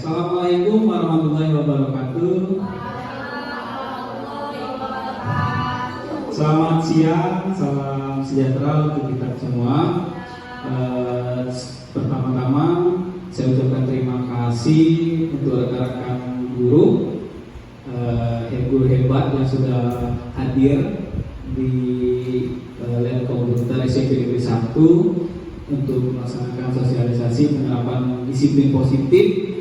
Assalamualaikum warahmatullahi wabarakatuh. Selamat siang, salam sejahtera untuk kita semua. Pertama-tama saya ucapkan terima kasih untuk rekan-rekan guru, guru hebat yang sudah hadir di lab komputer SMP Negeri 1 untuk melaksanakan sosialisasi penerapan disiplin positif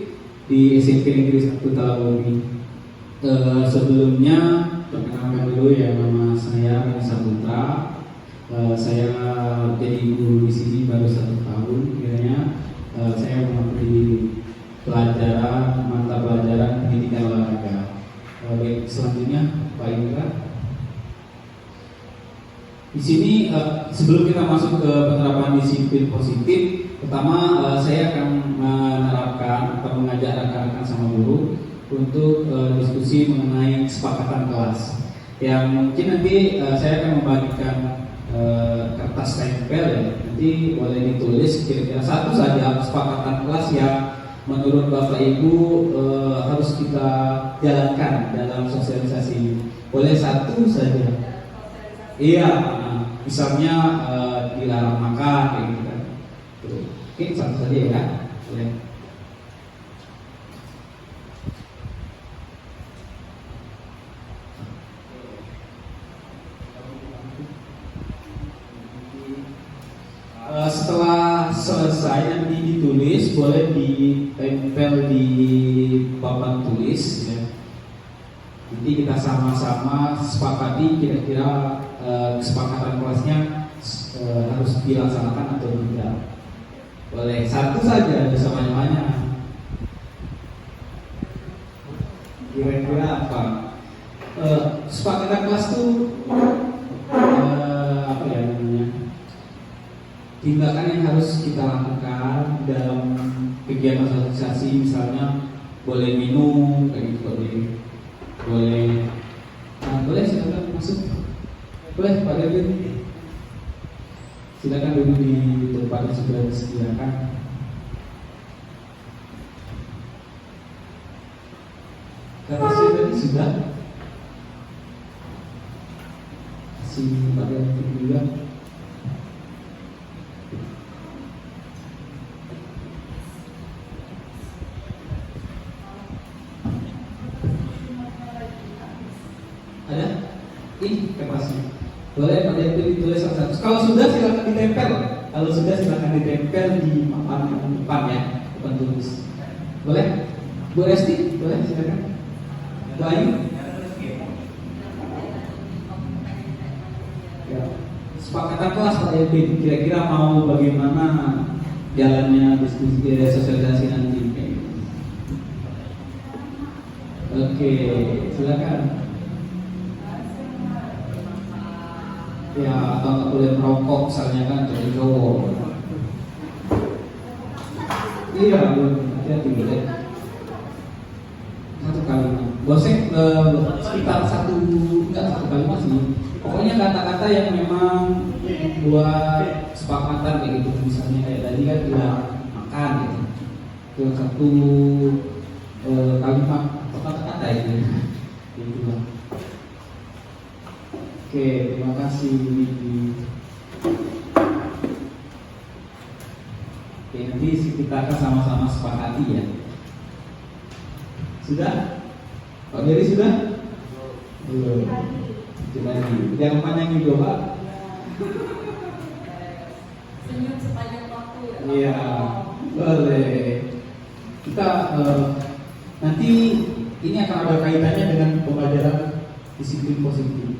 di SMP Negeri 1 Talabobi. Sebelumnya perkenalkan dulu ya, nama saya Rani Saputra. Saya jadi guru di sini baru 1 tahun kiranya. Saya mengikuti mata pelajaran pendidikan olahraga. Baik, selanjutnya Pak Indra. Di sini sebelum kita masuk ke penerapan disiplin positif, pertama saya akan menerapkan atau mengajak rekan-rekan sama guru untuk diskusi mengenai kesepakatan kelas. Yang mungkin nanti saya akan membagikan kertas tempel ya. Nanti boleh ditulis kira-kira satu saja kesepakatan kelas yang menurut Bapak Ibu harus kita jalankan dalam sosialisasi. Boleh satu saja. Iya, misalnya dilarang makan kayak gitu kan. Oke, satu saja ya. Boleh. Setelah selesai nanti ditulis, boleh ditempel di papan tulis ya. Nanti kita sama-sama sepakati kira-kira kesepakatan kelasnya harus dilaksanakan atau tidak. Boleh satu saja, bisa banyak-banyak. Kira-kira apa? Kesepakatan kelas itu apa ya namanya? Tindakan yang harus kita lakukan dalam kegiatan sosialisasi, misalnya boleh minum, kayak gitu, boleh silakan masuk, boleh Pak Devin, silakan duduk di tempat yang sudah disediakan. Kertasnya tadi sudah, si Pak Devin juga. Ada? Ini kertasnya. Boleh pada itu ditulis satu-satu. Kalau sudah silakan ditempel. Kalau sudah silakan ditempel di papan depan ya, depan tulis. Boleh? Bu Resti, boleh silakan. Bu Ayu. Ya. Sepakatan kelas Pak Yudin. Kira-kira mau bagaimana jalannya diskusi sosialisasi nanti? Oke, silakan. Ya, atau nggak boleh merokok misalnya kan, jadi cowok. Iya, hati-hati boleh. Satu kalimat. Bosek sekitar satu kalimat sih. Pokoknya kata-kata yang memang buat kesepakatan kayak gitu. Misalnya kayak tadi kan bilang makan gitu. Itu satu kalimat atau kata-kata itu. Gitu. Oke, terima kasih. Oke, nanti kita akan sama-sama sepakati ya. Sudah? Pak Geri sudah? Belum. Coba lagi. Jangan panjangin juga, Pak. Senyum sepanjang waktu ya. Iya, boleh. Kita nanti ini akan ada kaitannya dengan pembelajaran disiplin positif.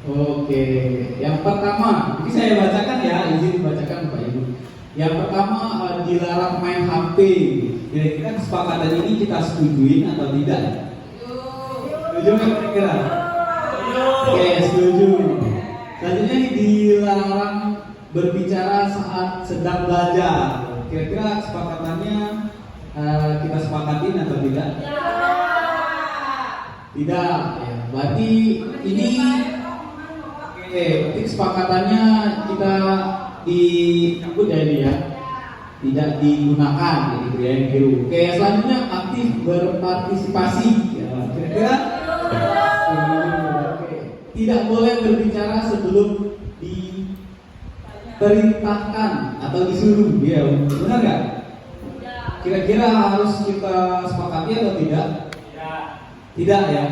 Oke, yang pertama, ini saya bacakan ya, izin bacakan Pak Ibu. Yang pertama dilarang main HP. Kira-kira kesepakatan ini kita setujuin atau tidak? Setuju nggak kira-kira? Oke, setuju. Selanjutnya dilarang berbicara saat sedang belajar. Kira-kira kesepakatannya kita sepakatin atau tidak? Tidak. Ya, berarti ini berarti kesepakatannya kita dicabut ya ini ya, tidak digunakan gitu ya yang biru. Oke, selanjutnya aktif berpartisipasi ya, kira-kira tidak boleh berbicara sebelum diperintahkan atau disuruh, ya benar nggak? Kira-kira harus kita sepakati atau tidak? Tidak ya.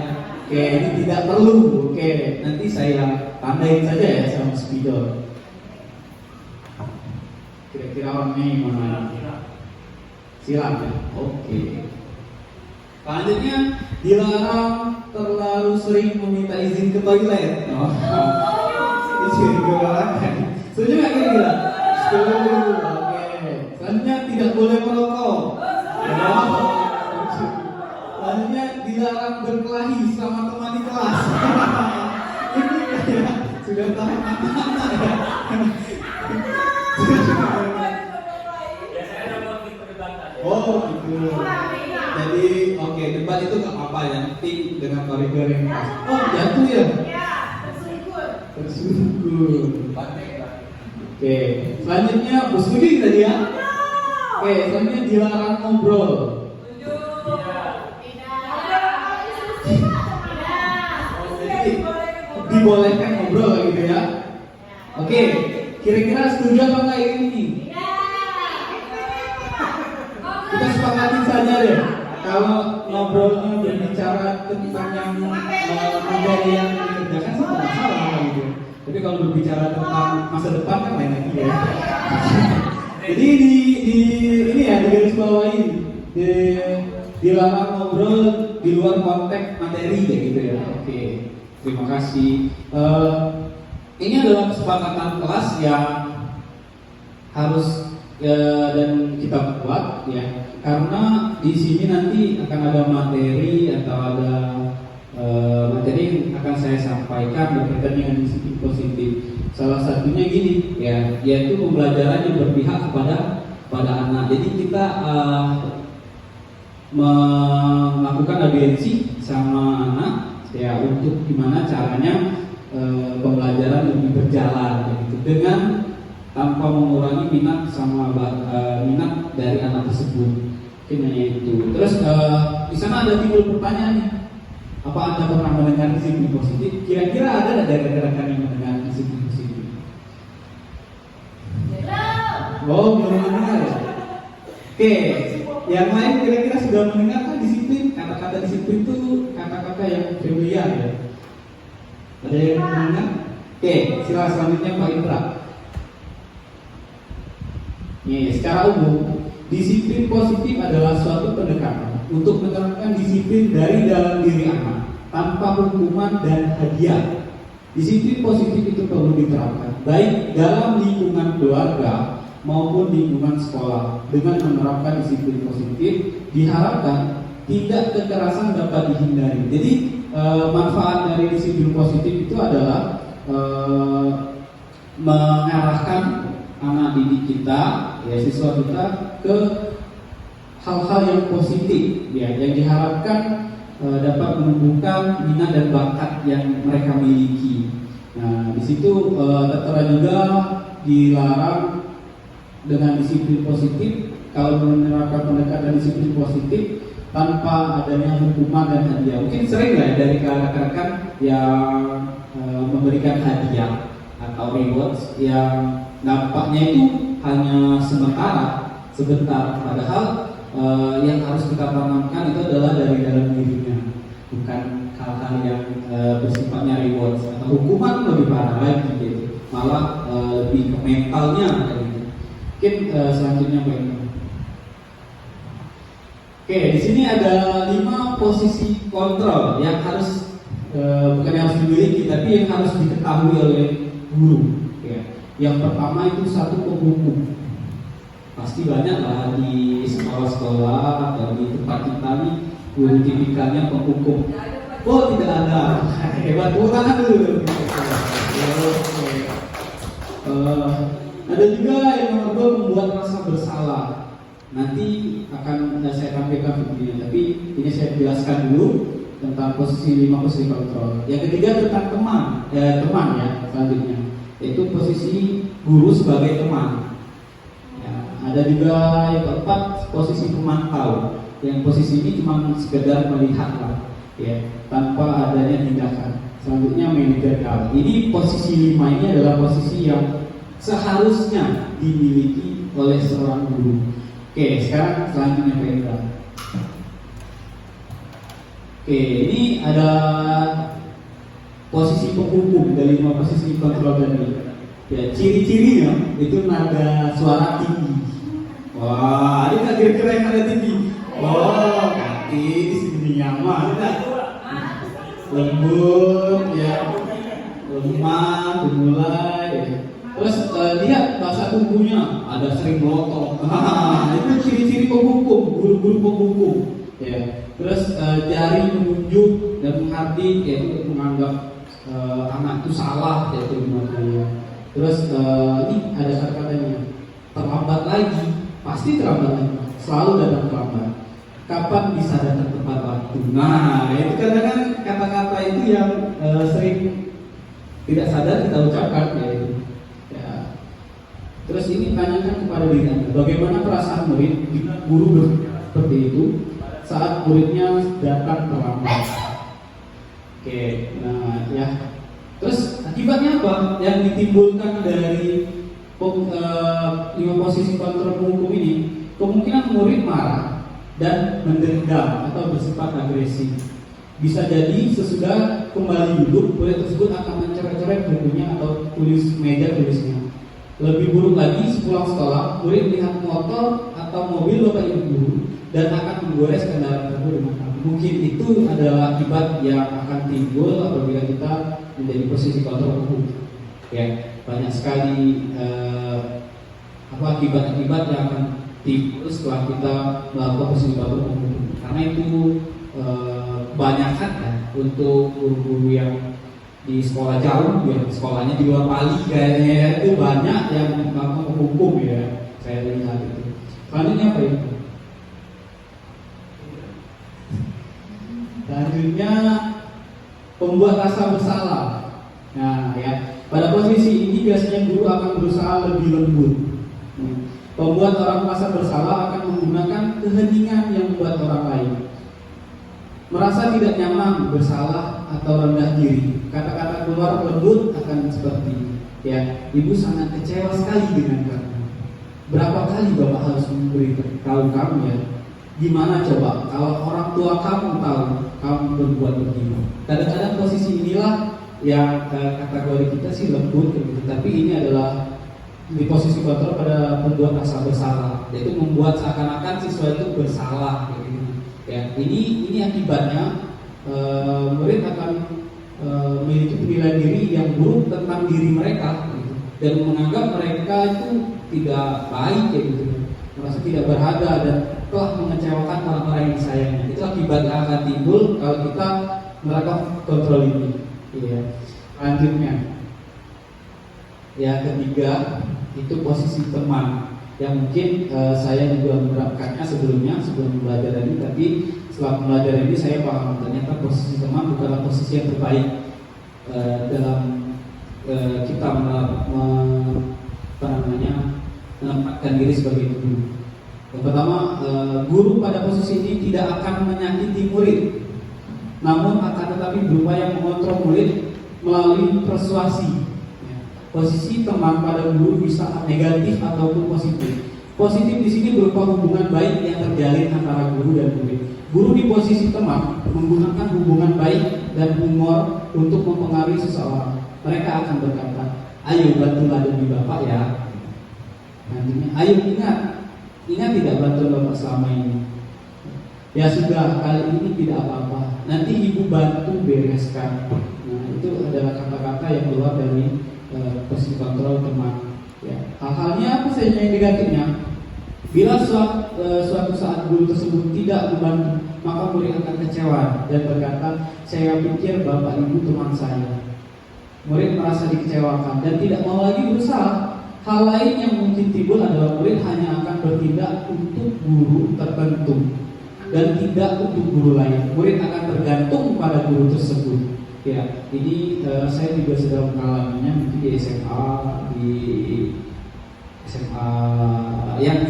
Oke, ini tidak perlu. Oke, nanti saya tandain saja ya sama spidol. Kira-kira orangnya gimana? Silang ya. Oke. Selanjutnya dilarang terlalu sering meminta izin ke toilet. Izin ke toilet. Setuju nggak kira-kira? Setuju. Oke. Selanjutnya tidak boleh merokok. Selanjutnya dilarang berkelahi sama teman di kelas. Ini kayak sudah tahu anak-anak ya. Oh gitu. Jadi oke, debat itu nggak apa-apa, yang penting dengan koridor yang pas. Oh jatuh ya? Tersungkur. Oke, selanjutnya setuju tadi ya? Oke, selanjutnya dilarang ngobrol. Dibolehkan ngobrol gitu ya? Oke, kira-kira setuju apa enggak ini? Kita sepakatin saja deh. Kalau ngobrolnya berbicara tentang yang materi yang dikerjakan sih tidak masalah gitu. Tapi kalau berbicara tentang masa depan kan lain lagi ya. Jadi di ini ya di garis bawahi dilarang ngobrol di luar konteks materi kayak gitu ya. Oke, terima kasih. Ini adalah kesepakatan kelas yang harus dan kita buat ya, karena di sini nanti akan ada materi atau ada materi yang akan saya sampaikan berkaitan dengan disiplin positif. Salah satunya gini ya, yaitu pembelajaran yang berpihak pada anak. Jadi kita melakukan audiensi sama anak ya, untuk gimana caranya pembelajaran lebih berjalan gitu, dengan tanpa mengurangi minat minat dari anak tersebut. Mungkin hanya itu. Terus di sana ada timbul pertanyaan nih. Apa Anda pernah mendengar disiplin positif? Kira-kira ada dari rekan-rekan yang mendengar disiplin positif? Oh, belum mendengar ya? Oke, yang lain kira-kira sudah mendengar kan disiplin? Kata-kata disiplin itu kata-kata yang familiar ya. Ada yang mendengar? Oke, silakan selanjutnya Pak Indra. Nih, secara umum, disiplin positif adalah suatu pendekatan untuk menerapkan disiplin dari dalam diri anak tanpa hukuman dan hadiah. Disiplin positif itu perlu diterapkan baik dalam lingkungan keluarga maupun lingkungan sekolah. Dengan menerapkan disiplin positif, diharapkan tidak kekerasan dapat dihindari. Jadi manfaat dari disiplin positif itu adalah mengarahkan anak didik kita, ya siswa kita, ke hal-hal yang positif, ya, yang diharapkan dapat menumbuhkan minat dan bakat yang mereka miliki. Nah, di situ tertera juga dilarang dengan disiplin positif. Kalau menerapkan pendekatan disiplin positif tanpa adanya hukuman dan hadiah. Mungkin sering lah dari rekan-rekan yang memberikan hadiah atau rewards yang nampaknya itu hanya sebentar, padahal yang harus kita tanamkan itu adalah dari dalam dirinya, bukan hal-hal yang bersifatnya rewards atau hukuman. Lebih parah lagi gitu, malah lebih ke mentalnya gitu. Mungkin selanjutnya Pak. Oke, di sini ada 5 posisi kontrol yang harus bukan yang harus dimiliki, tapi yang harus diketahui oleh guru. Yang pertama itu satu penghukum. Pasti banyak lah di sekolah-sekolah atau di tempat kita nih guru tipikalnya penghukum. Oh tidak ada. Hebat, tepuk tangan dulu. Ada juga yang nomor 2 membuat rasa bersalah. Nanti akan saya tampilkan videonya, tapi ini saya jelaskan dulu tentang 5 posisi kontrol. Yang ketiga tentang teman ya selanjutnya. yaitu posisi guru sebagai teman. Ya, ada juga yang keempat, posisi pemantau, yang posisi ini cuma sekedar melihat lah, ya, tanpa adanya tindakan. Selanjutnya manajerial. Ini posisi 5 ini adalah posisi yang seharusnya dimiliki oleh seorang guru. Oke, sekarang selanjutnya Pak Indra. Oke, ini ada posisi penghubung dari 5 posisi kontrol tadi. Ya, ciri-cirinya itu nada suara tinggi. Wah, ini nggak kira-kira yang nada tinggi. Oh, kaki di sini nyaman, tidak? Lembut, ya, lemah, dimulai. Ya. Terus lihat bahasa tubuhnya, ada sering melotot. Itu ciri-ciri penghubung, guru-guru penghubung. Ya. Terus jari menunjuk dan menghardik, yaitu menganggap anak itu salah, yaitu gimana. Terus ini ada kata-katanya, terlambat lagi, pasti terlambat lagi, selalu datang terlambat. Kapan bisa datang tepat waktu? Nah, itu kadang-kadang kata-kata itu yang sering tidak sadar kita ucapkan, yaitu. Ya. Terus ini tanyakan kepada diri Anda, bagaimana perasaan murid jika guru berpikir seperti itu saat muridnya datang terlambat? Oke, nah ya. Terus akibatnya apa? Yang ditimbulkan dari 5 posisi kontrol hukum ini, kemungkinan murid marah dan mendendam atau bersifat agresif. Bisa jadi sesudah kembali duduk, murid tersebut akan mencoret-coret bukunya atau tulis meja tulisnya. Lebih buruk lagi, sepulang sekolah, murid melihat motor atau mobil bapak ibu guru dan akan menggores kendaraan tersebut dengan api. Mungkin itu adalah akibat yang akan timbul apabila kita menjadi posisi kontrol hukum. Ya, banyak sekali akibat-akibat yang akan timbul setelah kita melakukan posisi kontrol hukum. Karena itu kebanyakan ya untuk guru-guru yang di sekolah jauh, ya sekolahnya di luar Bali kayaknya itu banyak yang melakukan hukum ya. Saya lihat itu. Selanjutnya apa itu? Selanjutnya pembuat rasa bersalah. Nah, ya pada posisi ini biasanya guru akan berusaha lebih lembut. Pembuat orang merasa bersalah akan menggunakan keheningan yang membuat orang lain merasa tidak nyaman, bersalah atau rendah diri. Kata-kata keluar lembut akan seperti, ya, ibu sangat kecewa sekali dengan kamu. Berapa kali bapak harus memberitahu kamu ya? Gimana coba kalau orang tua kamu tahu kamu berbuat begini? Kadang-kadang posisi inilah yang kategori kita sih lembut gitu, tapi ini adalah di posisi kontrol pada pembuat rasa bersalah, yaitu membuat seakan-akan siswa itu bersalah gitu. Ya, ini akibatnya murid akan memiliki penilaian diri yang buruk tentang diri mereka gitu, dan menganggap mereka itu tidak baik kayak gitu, merasa tidak berharga dan telah mengecewakan orang-orang yang disayangnya. Itu akibat yang akan timbul kalau kita melakukan kontrol ini. Ya. Selanjutnya, yang ketiga itu posisi teman, yang mungkin saya juga menerapkannya sebelum belajar ini, tapi setelah belajar ini saya paham ternyata posisi teman bukanlah posisi yang terbaik dalam kita menempatkan diri sebagai guru. Yang pertama, guru pada posisi ini tidak akan menyakiti murid, namun akan tetapi berupaya mengontrol murid melalui persuasi. Posisi teman pada guru bisa negatif ataupun positif. Positif di sini berupa hubungan baik yang terjalin antara guru dan murid. Guru di posisi teman menggunakan hubungan baik dan humor untuk mempengaruhi seseorang. Mereka akan berkata, ayo bantulah demi bapak ya. Nantinya, ayo ingat tidak bantu bapak selama ini. Ya sudah, kali ini tidak apa-apa. Nanti ibu bantu bereskan. Nah, itu adalah kata-kata yang keluar dari posisi kontrol teman. Ya. Hal-halnya apa saja yang negatifnya? Bila suatu saat guru tersebut tidak membantu, maka murid akan kecewa dan berkata, saya pikir bapak ibu teman saya. Murid merasa dikecewakan dan tidak mau lagi berusaha. Hal lain yang mungkin timbul adalah murid hanya akan bertindak untuk guru tertentu dan tidak untuk guru lain. Murid akan tergantung pada guru tersebut. Ya, ini saya juga sudah mengalaminya mungkin di SMA yang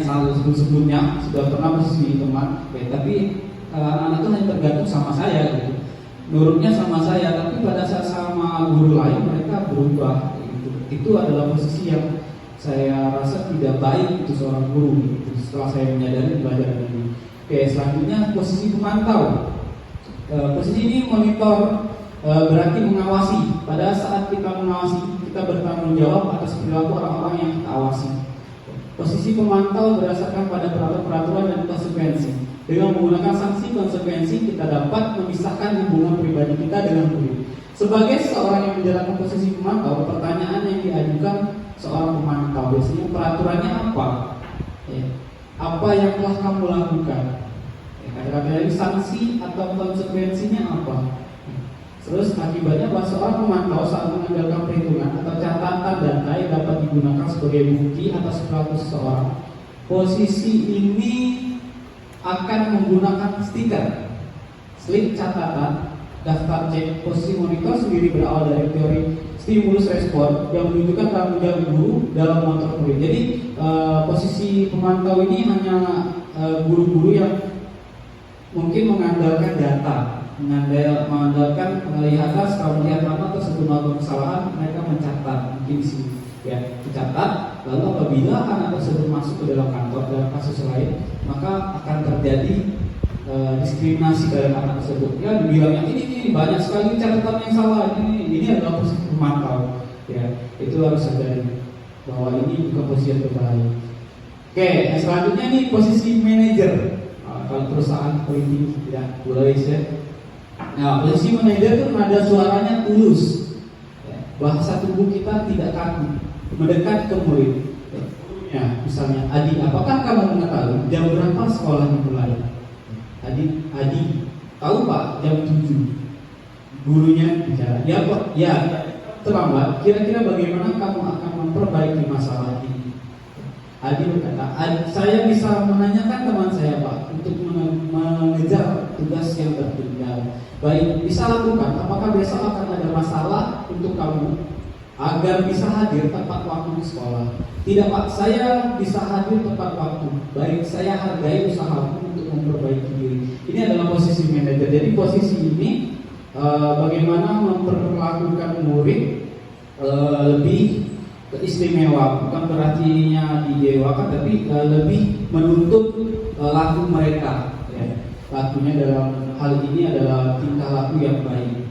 sebelumnya sudah pernah posisi teman, tapi anak-anak itu hanya tergantung sama saya gitu. Nurutnya sama saya, tapi pada saat sama guru lain mereka berubah gitu. Itu adalah posisi yang saya rasa tidak baik untuk seorang guru gitu. Setelah saya menyadari belajar ini. Oke, selanjutnya posisi pemantau. Posisi ini monitor, berarti mengawasi. Pada saat kita mengawasi, kita bertanggung jawab atas perilaku orang-orang yang kita awasi. Posisi pemantau berdasarkan pada peraturan dan konsekuensi. Dengan menggunakan sanksi konsekuensi, kita dapat memisahkan hubungan pribadi kita dengan guru. Sebagai seorang yang menjalankan posisi pemantau, pertanyaan yang diajukan seorang pemantau biasanya peraturannya apa? Ya. Apa yang telah kamu lakukan? Kata-kata sanksi atau konsekuensinya apa? Terus akibatnya bahwa seorang pemantau saat mengambilkan perhitungan atau catatan data yang dapat digunakan sebagai bukti atas perilaku seseorang. Posisi ini akan menggunakan stiker, slip catatan, daftar cek. Posisi monitor sendiri berawal dari teori stimulus respon yang menunjukkan tanggung jawab guru dalam mengontrol murid. Jadi posisi pemantau ini hanya guru-guru yang mungkin mengandalkan data, mengandalkan penglihatan. Setelah melihat nama tersebut melakukan kesalahan, mereka mencatat, mungkin di sini ya, dicatat. Lalu apabila anak tersebut masuk ke dalam kantor dalam kasus lain, maka akan terjadi diskriminasi dalam anak tersebut. Ya, dibilangnya ini banyak sekali catatan yang salah. Ini adalah posisi pemantau. Ya, itu harus sadari bahwa ini bukan posisi yang terbaik. Oke, yang selanjutnya nih posisi manajer. Kalau perusahaan politik ya, boleh ya. Nah, posisi manajer itu nada suaranya tulus. Bahasa tubuh kita tidak kaku, mendekat ke murid. Ya, misalnya, Adi, apakah kamu mengetahui jam berapa sekolah dimulai? Adi, tahu Pak, jam 7. Gurunya bicara, ya Pak, ya terlambat. Kira-kira bagaimana kamu akan memperbaiki masalah ini? Adi berkata, saya bisa menanyakan teman saya Pak untuk mengejar tugas yang tertinggal. Baik, bisa lakukan. Apakah besok akan ada masalah untuk kamu agar bisa hadir tepat waktu di sekolah? Tidak Pak, saya bisa hadir tepat waktu. Baik, saya hargai usahamu untuk memperbaiki diri. Ini adalah posisi manajer. Jadi posisi ini bagaimana memperlakukan murid lebih istimewa, bukan berartinya didewakan, tapi lebih menuntut laku mereka. Ya. Lakunya dalam hal ini adalah tingkah laku yang baik.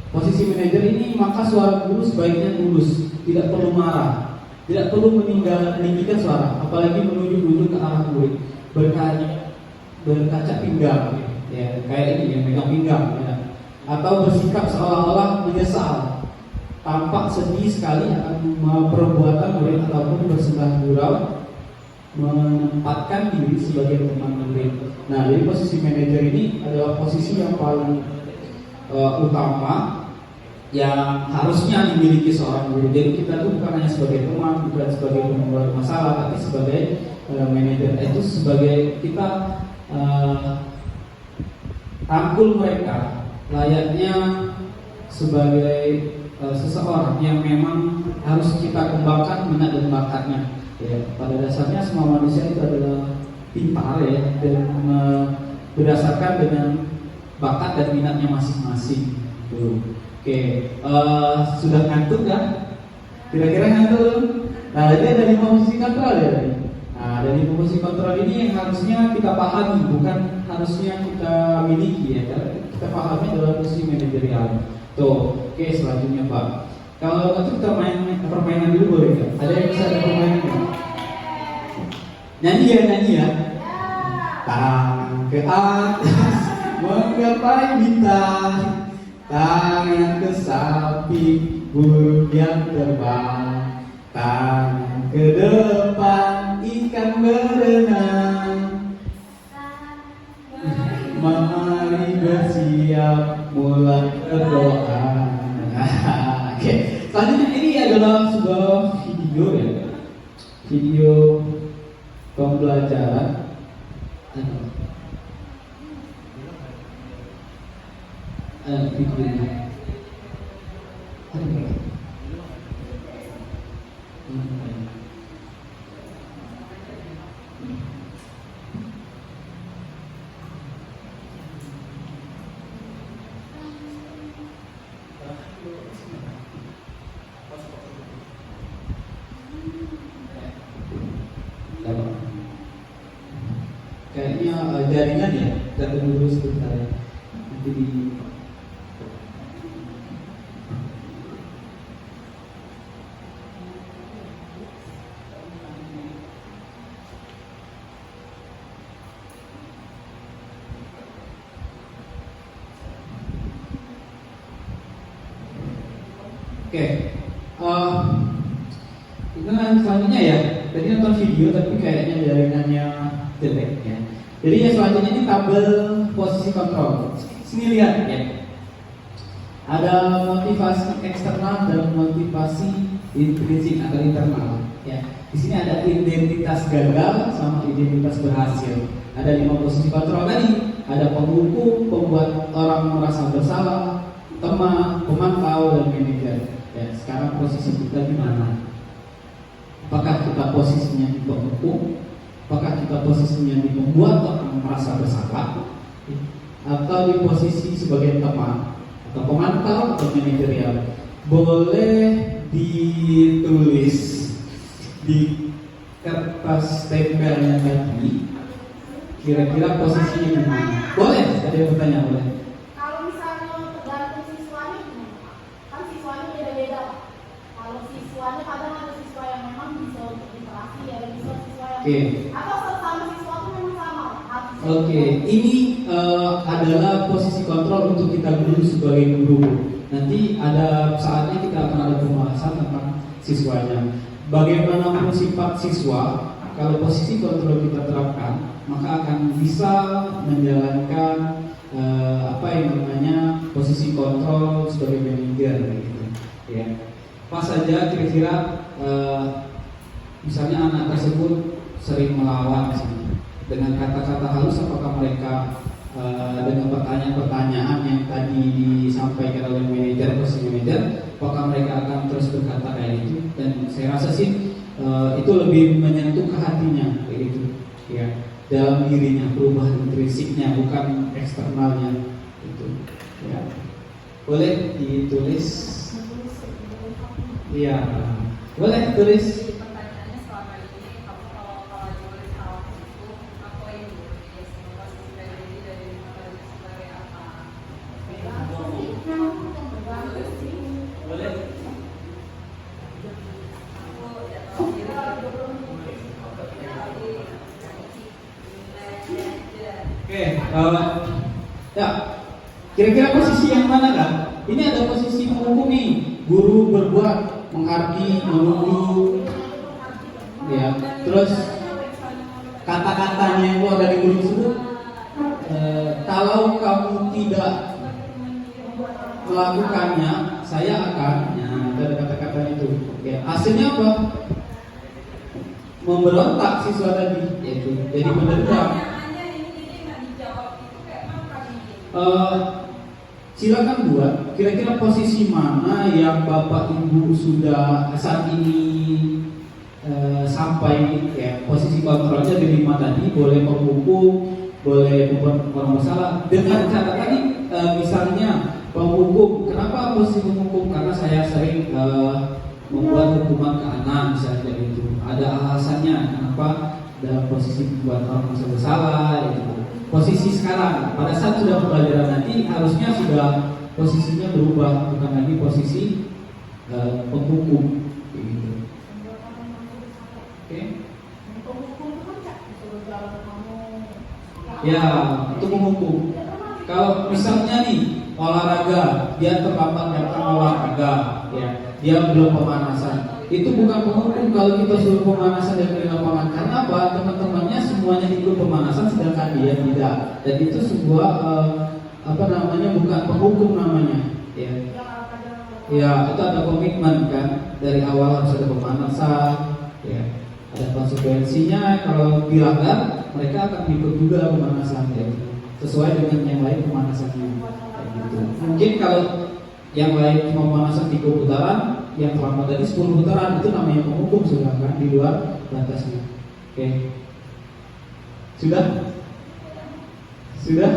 Posisi manajer ini, maka suara guru sebaiknya tulus, tidak perlu marah, tidak perlu meninggikan suara, apalagi menunjuk-nunjuk ke arah murid, berkaca pinggang, ya, kayak ini yang megang pinggang, ya. Atau bersikap seolah-olah menyesal, tampak sedih sekali akan perbuatan murid ataupun bersebelah gurau menempatkan diri sebagai teman murid. Nah, jadi posisi manajer ini adalah posisi yang paling utama yang harusnya dimiliki seorang guru. Jadi kita tuh bukan hanya sebagai teman, bukan sebagai pembuat masalah, tapi sebagai manajer itu sebagai kita rangkul mereka layaknya sebagai seseorang yang memang harus kita kembangkan minat dan bakatnya. Ya, pada dasarnya semua manusia itu adalah pintar ya, dan berdasarkan dengan bakat dan minatnya masing-masing. Tuh. Oke, sudah ngantuk kan? Kira-kira ngantuk? Nah, jadi ada 5 posisi kontrol ya. Nah, dari posisi kontrol ini yang harusnya kita pahami, bukan harusnya kita miliki ya. Kita pahami dalam posisi manajerial. Tuh, oke, selanjutnya Pak. Kalau itu kita main permainan dulu boleh nggak? Ada yang bisa ada permainan nggak? Nyanyi ya. Tangan ke atas, menggapai bintang, tangan ke samping, burung yang terbang, tangan ke depan, ikan berenang. Mari bersiap mulai berdoa. Oke, selanjutnya ini adalah sebuah video ya, video pembelajaran. Videonya. Kayaknya jaringan ya, kita tunggu dulu sebentar ya. Nanti di Oke, kita selanjutnya ya. Tadi nonton video tapi kayaknya jaringannya jelek ya. Jadi yang selanjutnya ini tabel posisi kontrol. Sini lihat ya. Ada motivasi eksternal dan motivasi intrinsik atau internal. Ya. Di sini ada identitas gagal sama identitas berhasil. Ada 5 posisi kontrol tadi. Ada penghukum, pembuat orang merasa bersalah, teman, pemantau, dan manajer. Ya, sekarang posisi kita di mana? Apakah kita posisinya di penghukum? Apakah kita posisinya di pembuat orang merasa bersalah? Atau di posisi sebagai teman? Atau pemantau atau manajerial? Boleh ditulis di kertas tempelnya tadi. Kira-kira posisinya di mana? Boleh? Ada yang bertanya? Boleh? Kalau misalnya tergantung siswanya gimana? Kan siswanya beda-beda. Kalau siswanya kadang ada siswa yang memang bisa untuk interaksi, ada siswa yang atau sesama siswa itu memang sama. Oke, ini adalah posisi kontrol untuk kita guru sebagai guru. Nanti ada saatnya kita akan ada pembahasan tentang siswanya. Bagaimanapun sifat siswa, kalau posisi kontrol kita terapkan, maka akan bisa menjalankan apa yang namanya posisi kontrol sebagai manajer gitu. Ya. Pas saja kira-kira misalnya anak tersebut sering melawan misalnya, dengan kata-kata halus, apakah mereka dengan pertanyaan-pertanyaan yang tadi disampaikan oleh manajer, posisi manajer, apakah mereka akan terus berkata kayak gitu? Dan saya rasa sih itu lebih menyentuh ke hatinya kayak gitu, ya, dalam dirinya, perubahan intrinsiknya bukan eksternalnya itu, ya. Boleh ditulis, iya, boleh tulis. Pertanyaannya selama ini, kalau ditulis hal itu, apa yang ditulis? Posisi dari sebagai apa? Boleh. Oke, ya, kira-kira posisi yang mana kan? Ini ada posisi penghukum nih, guru berbuat, menghardi, menunggu, ya. Terus kata-katanya yang keluar dari guru tersebut, kalau kamu tidak melakukannya, saya akan, ya, ada kata-kata itu. Ya, hasilnya apa? Memberontak siswa tadi, yaitu jadi penderita. Silakan buat. Kira-kira posisi mana yang Bapak Ibu sudah saat ini sampai ya, posisi kontrolnya di 5 tadi, boleh penghukum, boleh membuat orang bersalah. Dengan cara tadi misalnya penghukum. Kenapa posisi penghukum? Karena saya sering membuat hukuman ke anak, misalnya kayak gitu. Ada alasannya kenapa dalam posisi membuat orang merasa bersalah, gitu. Posisi sekarang, pada saat sudah pembelajaran nanti harusnya sudah posisinya berubah, bukan lagi posisi penghukum, gitu. Oke? Ya, itu menghukum. Kalau misalnya nih olahraga, dia terlambat datang olahraga, ya, dia belum pemanasan. Itu bukan penghukum kalau kita suruh pemanasan dan di lapangan. Karena apa? Teman-temannya semuanya ikut pemanasan sedangkan dia tidak. Dan itu sebuah bukan penghukum namanya. Ya. Ya, itu ada komitmen kan. Dari awal harus ada pemanasan. Ya. Ada konsekuensinya. Kalau dilanggar, mereka akan ikut juga pemanasan. Ya. Sesuai dengan yang lain pemanasannya. Gitu. Mungkin kalau yang lain cuma pemanasan 3 putaran, yang terlambat tadi 10 putaran, itu namanya penghukum sudah kan, di luar batasnya. Oke. Sudah? Sudah?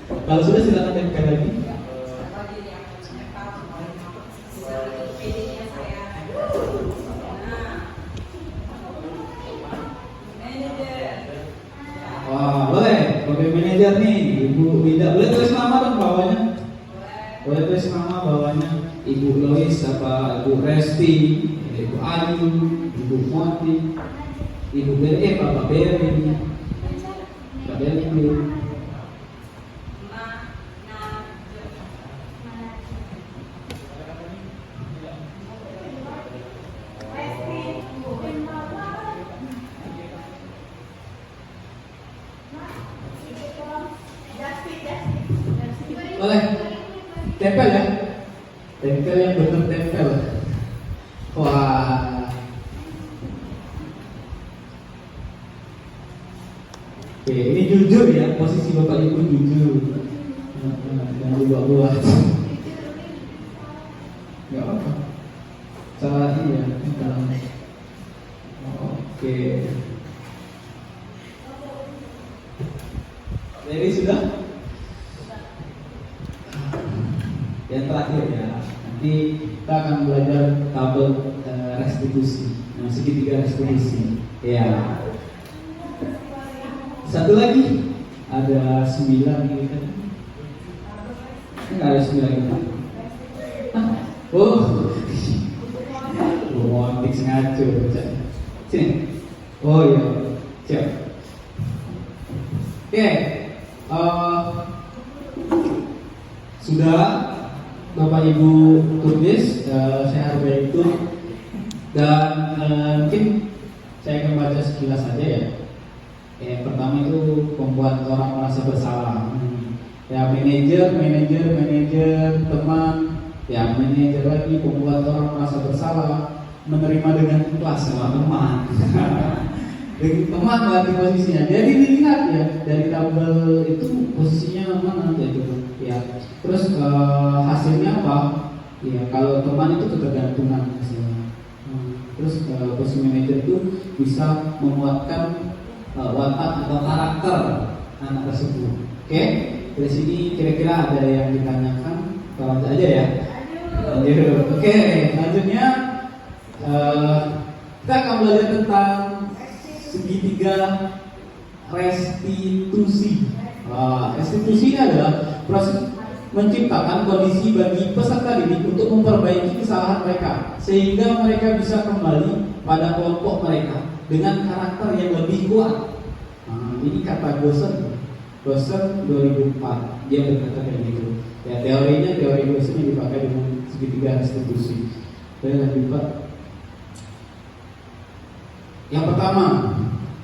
Kalau sudah silakan tempel lagi. Wah, boleh. Sebagai manajer nih, Ibu Wida. Boleh tulis nama dong bawahnya. Boleh tulis nama bawahnya. Ibu Lois, apa Ibu Resti, Ibu Ayu, Ibu Moti, Ibu Beri, Bapak Beri, Pak Beri. Boleh. Tempel ya. Tempel yang benar tempel. Wah. Oke, ini jujur ya, posisi Bapak Ibu jujur. Jangan buat-buat. Gak apa-apa. Salah ini ya. Oke. Jadi sudah? Yang terakhir ya, nanti kita akan belajar tabel restitusi, segitiga restitusi. Ya. Satu lagi, ada 9 gitu kan? Enggak ada 9 gitu. Oh, romantis ngaco. Sini. Oh iya, siap. Oke, sudah. Bapak Ibu tulis, saya hargai itu, dan mungkin saya akan baca sekilas saja ya. Pertama itu membuat orang merasa bersalah. Ya manajer, teman, ya manajer lagi membuat orang merasa bersalah, menerima dengan ikhlas sama teman. Teman berarti posisinya. Jadi dilihat ya dari tabel itu posisinya mana gitu. Ya. Terus hasilnya apa? Ya kalau teman itu ketergantungan hasilnya. Terus posisi manajer itu bisa memuatkan watak atau karakter anak tersebut. Oke? Dari sini kira-kira ada yang ditanyakan? Lanjut aja ya. Lanjut. Oke, selanjutnya kita akan belajar tentang segitiga restitusi. Restitusi ini adalah proses menciptakan kondisi bagi peserta didik untuk memperbaiki kesalahan mereka sehingga mereka bisa kembali pada kelompok mereka dengan karakter yang lebih kuat. Ini kata Gosser 2004, dia berkata kayak gitu. Ya teori Gosser yang dipakai dengan segitiga restitusi. Saya lanjut Pak. Yang pertama,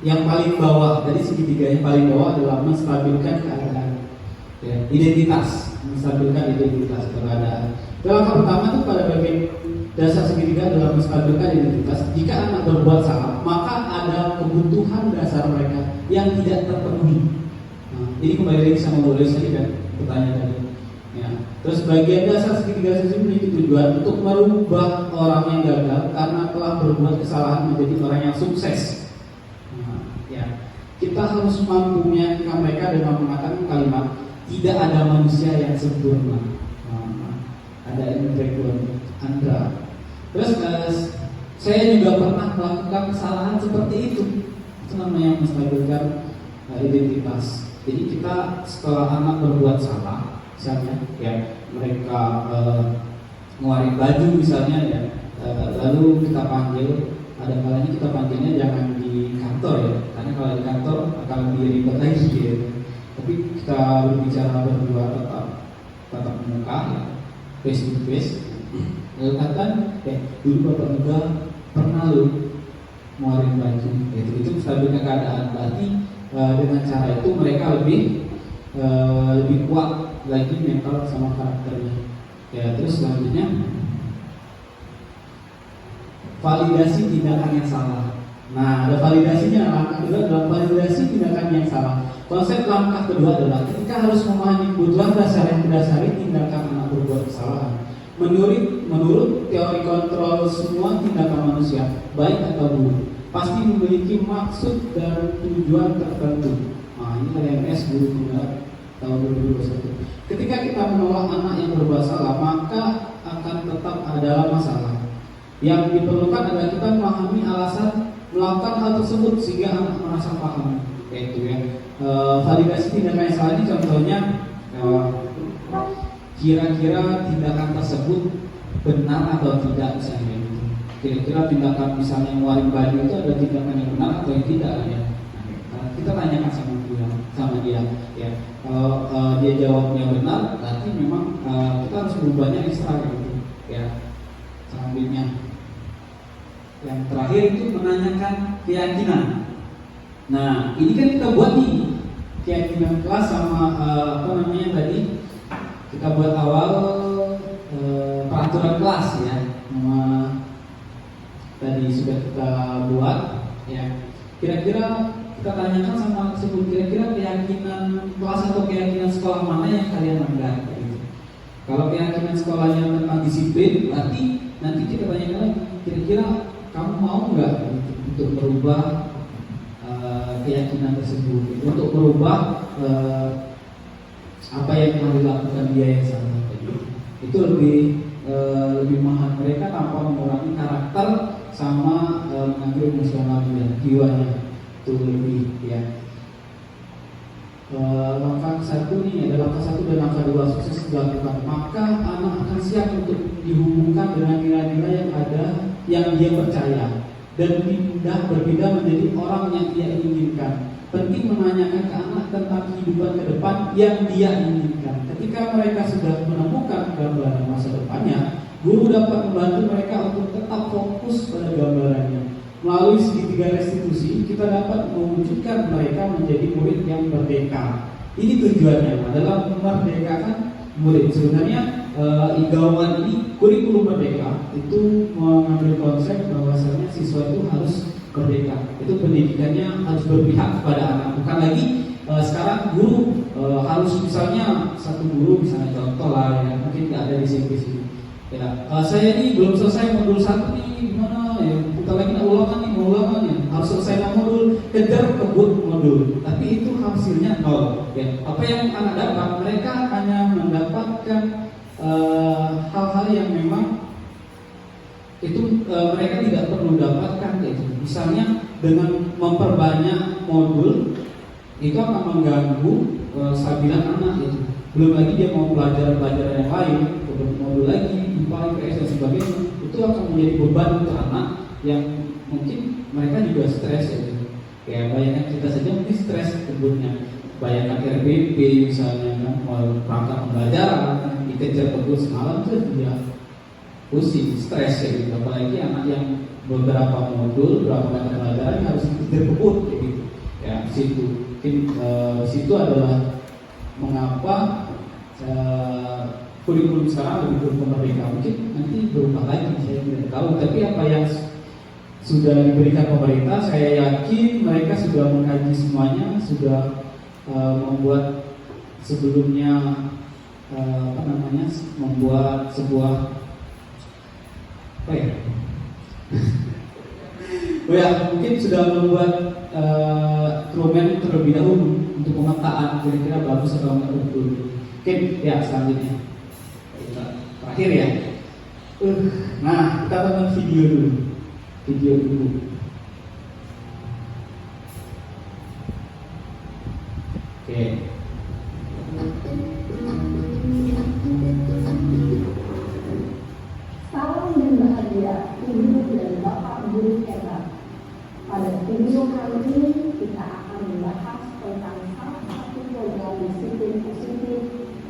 yang paling bawah, tadi segitiga yang paling bawah adalah menstabilkan keadaan, ya, identitas, menstabilkan identitas keadaan. Langkah pertama itu pada bagian dasar segitiga adalah menstabilkan identitas. Jika anak berbuat salah, maka ada kebutuhan dasar mereka yang tidak terpenuhi. Ini kembali lagi sama Lois tadi kan, pertanyaan tadi. Ya. Terus bagian dasar segitiga restitusi memiliki tujuan untuk merubah orang yang gagal karena telah berbuat kesalahan menjadi orang yang sukses. Ya, kita harus mampu meyakinkan mereka dengan mengatakan kalimat tidak ada manusia yang sempurna. Ada intelektual Andra. Terus saya juga pernah melakukan kesalahan seperti itu. Itu namanya menstabilkan identitas. Jadi kita setelah anak berbuat salah, misalnya ya mereka ngeluarin baju misalnya ya, lalu kita panggil. Ada kalanya kita panggilnya jangan di kantor ya, karena kalau di kantor akan lebih ribet lagi gitu. Tapi kita berbicara berdua tatap muka, ya, face to face. Lalu katakan, dulu bapak juga pernah lu ngeluarin baju, itu stabilkan keadaan. Berarti dengan cara itu mereka lebih kuat lagi mental sama karakternya. Ya terus selanjutnya. Validasi tindakan yang salah. Nah, ada validasinya. Langkah kedua adalah validasi tindakan yang salah. Konsep langkah kedua adalah ketika harus memahami kebutuhan dasar yang mendasari tindakan anak berbuat kesalahan. Menurut teori kontrol semua tindakan manusia, baik atau buruk, pasti memiliki maksud dan tujuan tertentu. Nah, ini LMS Guru Penggerak tahun 2021. Ketika kita menolak anak yang berbuat salah, maka akan tetap ada masalah. Yang diperlukan adalah kita memahami alasan melakukan hal tersebut sehingga anak merasa paham. Yaitu ya, validasi tindakan yang salah ini contohnya, kira-kira tindakan tersebut benar atau tidak misalnya. Kira-kira tindakan misalnya ngeluarin baju itu ada tindakan yang benar atau yang tidak ya. Nah, kita tanyakan sama dia ya. Kalau dia jawabnya benar, berarti memang kita harus berubahnya ekstra gitu ya. Selanjutnya, yang terakhir itu menanyakan keyakinan. Nah, ini kan kita buat nih keyakinan kelas sama tadi kita buat awal peraturan kelas ya. Tadi sudah kita buat ya. Kira-kira kita tanyakan sama tersebut, kira-kira keyakinan kelas atau keyakinan sekolah mana yang kalian melanggar gitu. Kalau keyakinan sekolahnya tentang disiplin, berarti nanti kita tanyakan lagi, kira-kira kamu mau nggak gitu, untuk merubah keyakinan tersebut gitu, untuk merubah apa yang telah dilakukan dia yang salah gitu. Itu lebih mahal mereka tanpa mengurangi karakter sama mengambil emosional dan jiwanya itu lebih ya. Langkah satu nih ada langkah satu dan langkah dua sukses dilakukan, maka anak akan siap untuk dihubungkan dengan nilai-nilai yang ada yang dia percaya dan berpindah menjadi orang yang dia inginkan. Penting menanyakan ke anak tentang kehidupan ke depan yang dia inginkan. Ketika mereka sudah menemukan gambaran masa depannya, guru dapat membantu mereka untuk tetap fokus pada gambarannya. Melalui segitiga restitusi, kita dapat mewujudkan mereka menjadi murid yang merdeka. Ini tujuannya adalah memerdekakan murid. Sebenarnya Igawan ini kurikulum merdeka itu mengambil konsep bahwasanya siswa itu harus merdeka. Itu pendidikannya harus berpihak kepada anak. Bukan lagi sekarang guru harus misalnya satu guru misalnya contoh lah ya, mungkin nggak ada di sini. Ya, saya ini belum selesai modul 1 nih, gimana ya? Kita lagi mau ulangan nih, harus selesai modul, kejar kebut modul. Tapi itu hasilnya nol. Ya, apa yang anak dapat? Mereka hanya mendapatkan hal-hal yang memang itu mereka tidak perlu dapatkan gitu. Misalnya dengan memperbanyak modul itu akan mengganggu stabilan anak gitu. Belum lagi dia mau belajar yang lain, modul lagi, IPA, IPS dan sebagainya, itu akan menjadi beban untuk anak yang mungkin mereka juga stres ya gitu. Kayak bayangkan kita saja mungkin stres sebutnya. Bayangkan RBP misalnya kan, mau perangkat pembelajaran, dikejar terus semalam itu dia pusing, stres ya gitu. Apalagi anak yang beberapa modul, beberapa mata pelajaran harus dikejar kebut ya gitu. Ya situ, mungkin situ adalah mengapa kurikulum sekarang lebih bermerdeka. Mungkin nanti berubah lagi, saya tidak tahu. Tapi apa yang sudah diberikan pemerintah, saya yakin mereka sudah mengkaji semuanya, sudah membuat sebelumnya membuat sebuah mungkin sudah membuat dokumen terlebih dahulu untuk pemetaan kira-kira bagus atau enggak betul. Oke, ya selanjutnya terakhir ya. Nah, kita tonton video dulu. Oke. Salam dan bahagia Ibu dan Bapak Guru hebat. Pada video kali ini kita akan membahas tentang salah satu program disiplin positif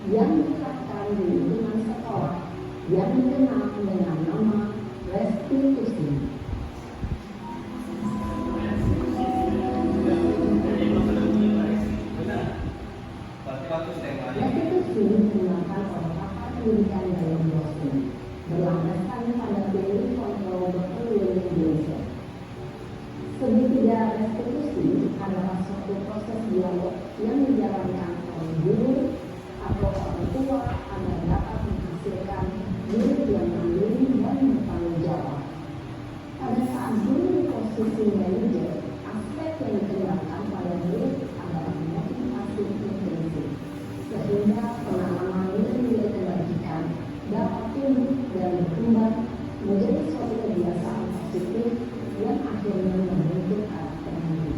yang diterapkan di lingkungan sekolah yang dikenal dengan nama restitusi. Restitusi digunakan oleh pakar pendidikan dalam dosen berlandaskan pada teori kontrol Dr. William James. Segitiga restitusi adalah suatu proses dialog yang dijalankan oleh guru atau orang tua agar dapat menghasilkan guru yang mandiri dan bertanggung jawab. Pada saat guru di posisi manajer, aspek yang dikembangkan pada guru adalah motivasi intrinsik, sehingga pengalaman yang dibagikan dapat tumbuh dan berkembang menjadi suatu kebiasaan positif yang akhirnya membentuk karakter diri.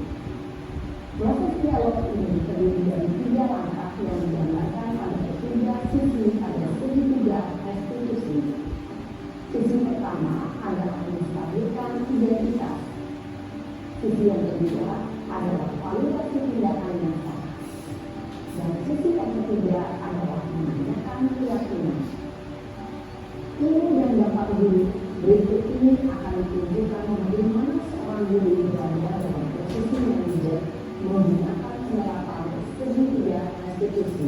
Proses dialog ini terdiri dari 3 langkah yang digambarkan pada ketiga sisi pada segitiga restitusi. Sisi pertama adalah menstabilkan identitas. Sisi yang kedua adalah validasi tindakan yang salah. Dan sisi yang ketiga adalah menanyakan keyakinan. Ilmu dan dampak guru berikut ini akan ditunjukkan bagaimana seorang guru berada dalam posisi manajer menggunakan penerapan segitiga restitusi.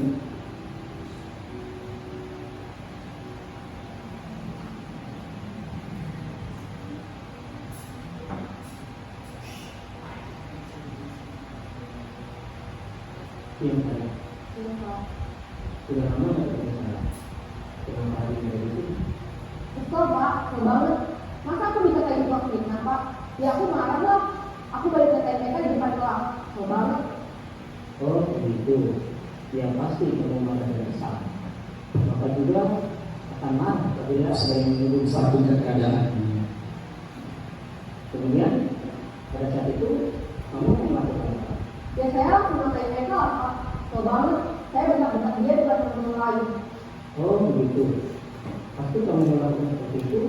Yang saya sudah lama nggak ketemu saya? Berapa hari dari itu? Kesel pak, kesel banget. Masa aku dikatain kelas fitnah pak? Ya aku marah lah. Aku balik ke TPK di depan kelas. Kesel banget. Oh begitu, ya pasti kamu marah dan kesal. Maka juga akan marah apabila ada yang menyinggung Satu keadaan. Kemudian pada saat itu kamu melakukan apa? Ya saya langsung ngatain mereka lah pak. Kesel banget. Saya bentak-bentak dia depan teman-teman lain. Oh begitu, pasti kamu melakukan seperti itu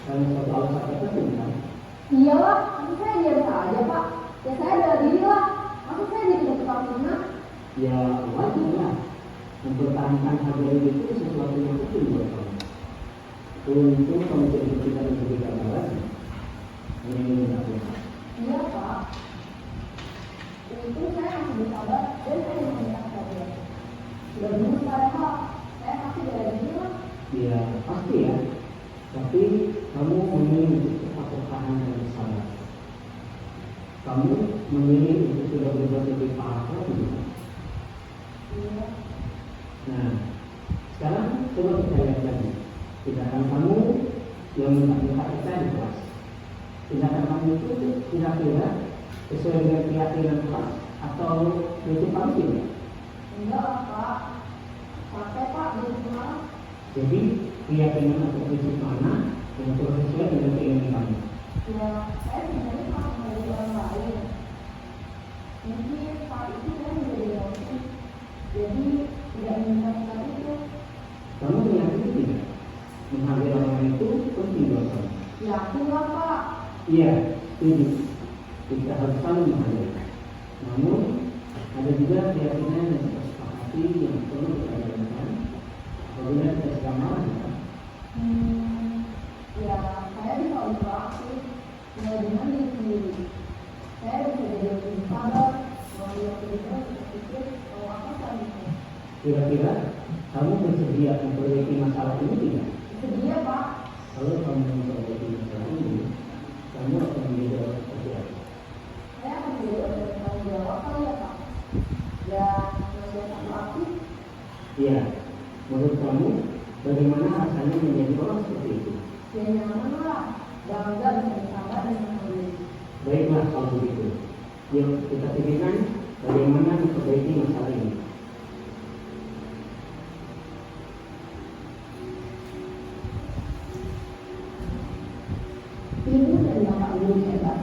karena suatu alasan tertentu kan? Iyalah, maksud saya diam saja pak. Ya saya bela diri lah. Maksud saya jadi tukang fitnah. Ya wajar lah, mempertahankan harga diri itu sesuatu yang penting buat kamu. Untung kamu tidak berpikir lebih gambaran. Ini benar-benar. Iya pak. Itu saya masih bersabar dan saya meminta saja. Sudah dulu padahal saya pasti bela diri lah. Ya pasti ya, tapi kamu memilih untuk tetap bertahan dan bersabar. Kamu memilih untuk tidak berbuat lebih parah lagi. Iya. Nah, sekarang coba kita lihat lagi. Tindakan kamu yang minta kita di kelas. Tindakan kamu itu kira-kira sesuai dengan keyakinan kelas atau itu kamu tidak? Enggak lah pak. Sampai pak jadi kemana? Jadi keyakinan atau prinsip mana yang sesuai dengan keinginan kamu? Ya saya sebenarnya mau menjadi orang lain. Mungkin saat itu saya menjadi emosi. Jadi tidak menginginkan itu. Kamu meyakini tidak? Menghargai orang lain itu penting buat kamu. Yakin lah pak. Iya, setuju. Kita harus saling menghargai. Namun ada juga keyakinan yang kita sepakati yang perlu kita jalankan. Apabila kita sedang marah, Ya saya bisa berinteraksi dengan diri sendiri. Saya bisa jadi lebih sabar, mengambil kebijakan berpikir bahwa apa selanjutnya. kira-kira kamu bersedia memperbaiki masalah ini tidak? Sedia pak. Kalau kamu memperbaiki masalah ini, kamu akan menjadi orang seperti apa? Saya akan menjadi orang yang bertanggung jawab kali ya pak. Dan menjadi aktif. Iya, menurut kamu bagaimana rasanya menjadi orang seperti itu? Ya nyaman lah. Bangga bisa bersabar dan mengambil. Baiklah kalau begitu. Yuk kita pikirkan bagaimana memperbaiki masalah ini. Ibu dan bapak guru hebat.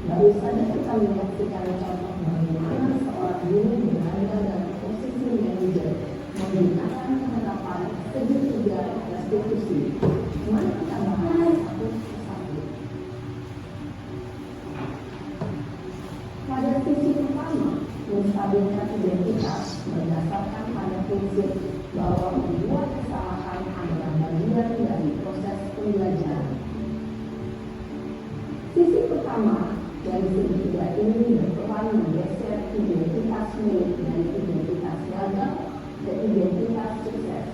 Baru saja kita menyaksikan contoh bagaimana seorang guru berada dalam posisi manajer menggunakan penerapan segitiga restitusi. Mari kita bahas satu persatu. Pada sisi pertama, menstabilkan identitas berdasarkan pada prinsip bahwa membuat kesalahan adalah bagian dari proses pembelajaran. Sisi pertama dari segitiga ini berperan menggeser identitas murid dari identitas gagal ke identitas sukses.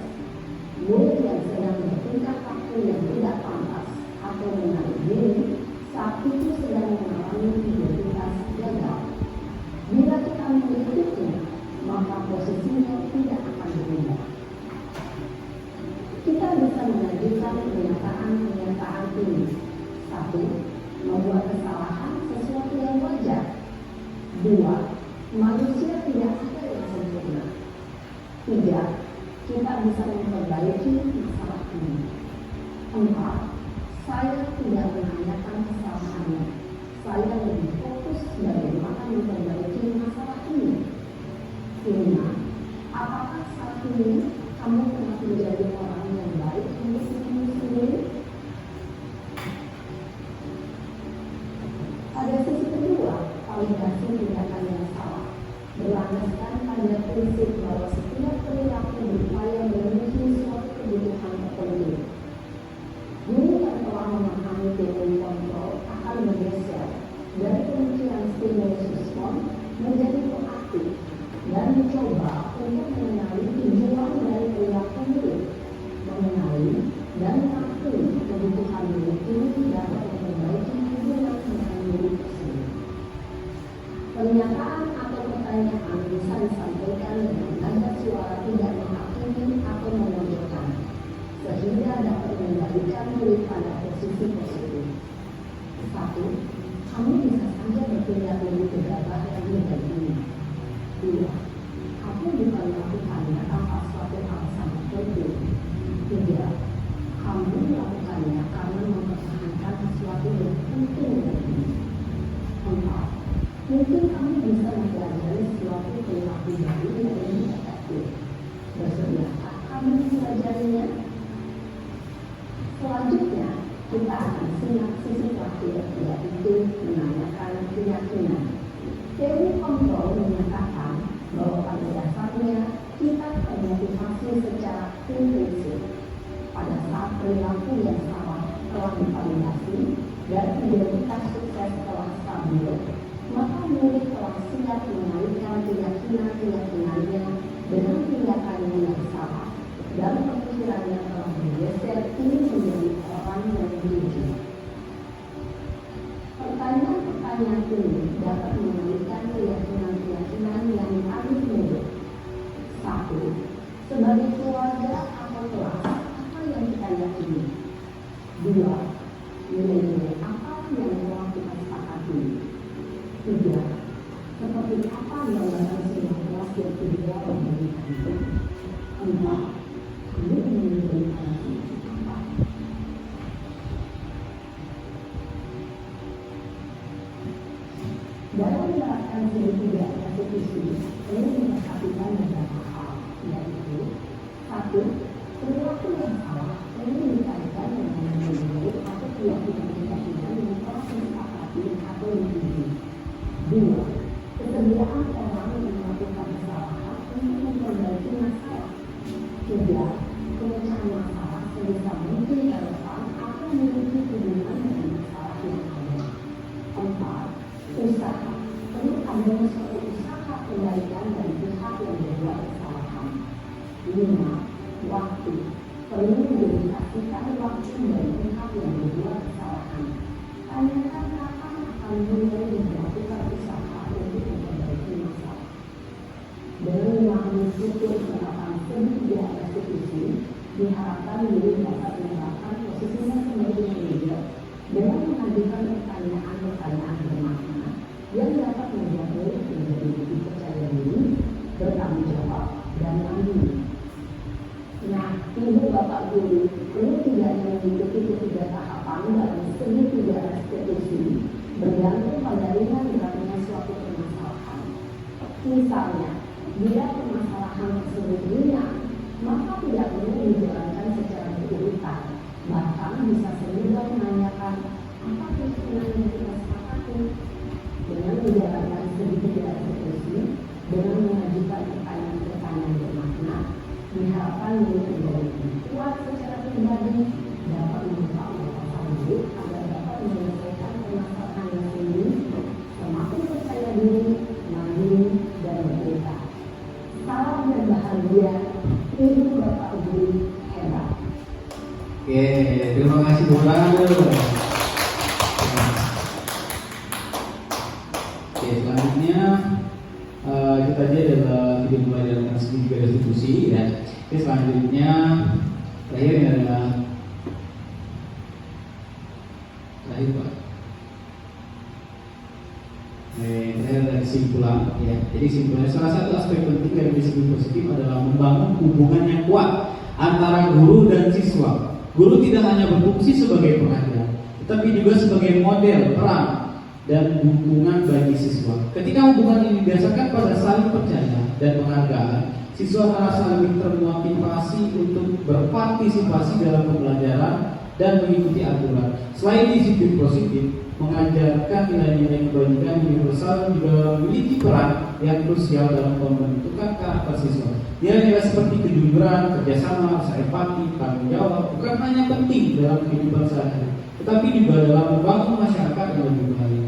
Murid yang sedang bertingkah laku yang tidak pantas atau menarik diri saat itu sedang mengalami identitas gagal. Bila kita mengikutinya, maka posisinya tidak akan berubah. Kita bisa mengajukan Dua, manusia tidak ada yang sempurna. Tiga, kita bisa memperbaiki masalah ini. Empat, saya tidak menanyakan kesalahannya. Saya lebih fokus bagaimana memperbaiki masalah ini. Lima, apakah saat ini kamu telah menjadi orang yang baik untuk dirimu sendiri? Pada sisi kedua, validasi tindakan yang salah berlandaskan pada prinsip bahwa setiap perilaku berupaya memenuhi suatu kebutuhan tertentu. Guru yang telah memahami teori kontrol akan bergeser dari pemikiran stimulus respon menjadi proaktif dan mencoba untuk mengenali tujuan dari perilaku itu, mengenali dan mengakui kebutuhan diri ini dapat memperbaiki hubungan dengan diri tersebut. Pernyataan atau pertanyaan bisa disampaikan dengan nada suara tidak menghakimi atau menonjolkan, sehingga dapat membalikan diri pada posisi positif. Satu, kamu bisa saja bertindak lebih gegabah dan dari ini. Dua, kamu bukan melakukannya tanpa suatu alasan tertentu. Tiga, kamu melakukannya karena mempertahankan sesuatu yang penting bagimu. Empat, mungkin kamu bisa mempelajari suatu perilaku baru yang lebih efektif. Bersediakah kamu mempelajarinya? Selanjutnya, kita akan simak sisi terakhir, yaitu menanyakan keyakinan. Teori kontrol menyatakan bahwa pada dasarnya kita termotivasi secara intrinsik. Pada saat perilaku yang salah telah divalidasi dan identitas sukses telah stabil, maka murid telah siap mengalihkan keyakinan-keyakinannya dengan tindakannya yang salah, dan pemikirannya telah bergeser ini menjadi orang yang jujur. Pertanyaan-pertanyaan ini dapat mengalihkan keyakinan-keyakinan yang paling mudah. Satu, sebagai keluarga atau kelas, apa yang kita yakini? Dua, nilai-nilai apa yang telah kita sepakati? Tiga, seperti apa gambaran sebuah kelas yang kedua memberikan itu? Empat, kamu memiliki alasan apa? Dalam menerapkan segitiga restitusi, ini memperhatikan beberapa hal, yaitu satu, perilaku yang salah ini dikaitkan dengan nilai atau keyakinan-keyakinan yang telah disepakati atau diuji. Dua, kesediaan orang yang melakukan kesalahan untuk memperbaiki masalah. Tiga, pemecahan masalah sebisa mungkin relevan atau memiliki hubungan dengan masalah yang ada. Empat, usaha. Perlu adanya suatu usaha kebaikan dari pihak yang berbuat kesalahan. Lima, waktu. Perlu didedikasikan waktu dari pihak yang berbuat kesalahan. Tanyakan kapan akan mulai melakukan usaha untuk memperbaiki masalah. Dengan memahami struktur penerapan segitiga restitusi, diharapkan diri dapat menerapkan posisinya sebagai manajer dengan mengajukan pertanyaan-pertanyaan bermakna yang dapat membuat murid menjadi lebih percaya diri, bertanggung jawab, dan mandiri. Nah, ibu bapak guru perlu tidaknya mengikuti ketiga tahapan dalam segitiga restitusi bergantung pada ringan beratnya suatu permasalahan. Misalnya, bila permasalahan tersebut ringan, maka tidak perlu dijalankan secara berurutan. Bahkan bisa semudah menanyakan apa keyakinan yang kita sepakati. Dengan menjalankan segitiga restitusi, dengan mengajukan pertanyaan-pertanyaan bermakna, diharapkan murid menjadi kuat secara pribadi, dapat membuka wawasan diri agar dapat menyelesaikan permasalahannya sendiri, semakin percaya diri, mandiri, dan bercerita. Salam berbahagia, ibu bapak guru hebat. Oke, terima kasih Bu Rando. Oke, selanjutnya kita aja adalah video mulai dalam segitiga restitusi ya. Oke, selanjutnya terakhir adalah terakhir Pak. saya dari kesimpulan ya. Jadi kesimpulannya salah satu aspek penting dari disiplin positif adalah membangun hubungan yang kuat antara guru dan siswa. Guru tidak hanya berfungsi sebagai pengajar, tetapi juga sebagai model peran dan dukungan bagi siswa. Ketika hubungan ini didasarkan pada saling percaya dan penghargaan, siswa merasa lebih termotivasi untuk berpartisipasi dalam pembelajaran dan mengikuti aturan. Selain disiplin positif, mengajarkan nilai-nilai kebajikan universal juga memiliki peran yang krusial dalam pembentukan karakter siswa. Nilai-nilai seperti kejujuran, kerjasama, rasa empati, tanggung jawab bukan hanya penting dalam kehidupan sehari-hari, tetapi juga dalam membangun masyarakat yang lebih baik.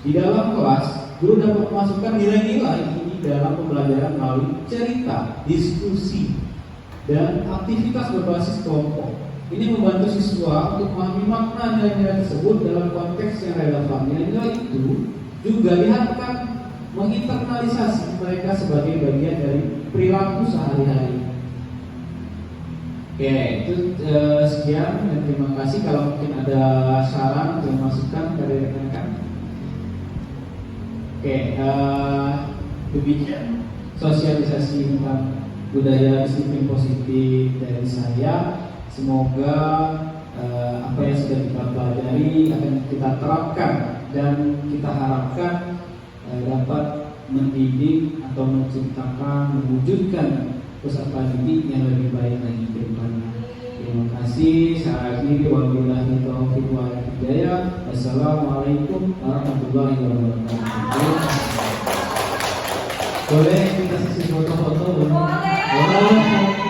Di dalam kelas, guru dapat memasukkan nilai-nilai ini dalam pembelajaran melalui cerita, diskusi, dan aktivitas berbasis kelompok. Ini membantu siswa untuk memahami makna nilai-nilai tersebut dalam konteks yang relevan. Nilai-nilai itu juga diharapkan menginternalisasi mereka sebagai bagian dari perilaku sehari-hari. Oke, itu sekian dan terima kasih. Kalau mungkin ada saran atau masukan dari rekan-rekan. Oke, demikian sosialisasi tentang budaya disiplin positif dari saya. Semoga apa yang sudah kita pelajari akan kita terapkan dan kita harapkan dapat mendidik atau menciptakan, mewujudkan peserta didik yang lebih baik lagi ke depannya. Terima kasih. Saya akhiri wabillahi taufiq wal hidayah. Wassalamualaikum warahmatullahi wabarakatuh. Boleh kita sesi foto-foto? Boleh.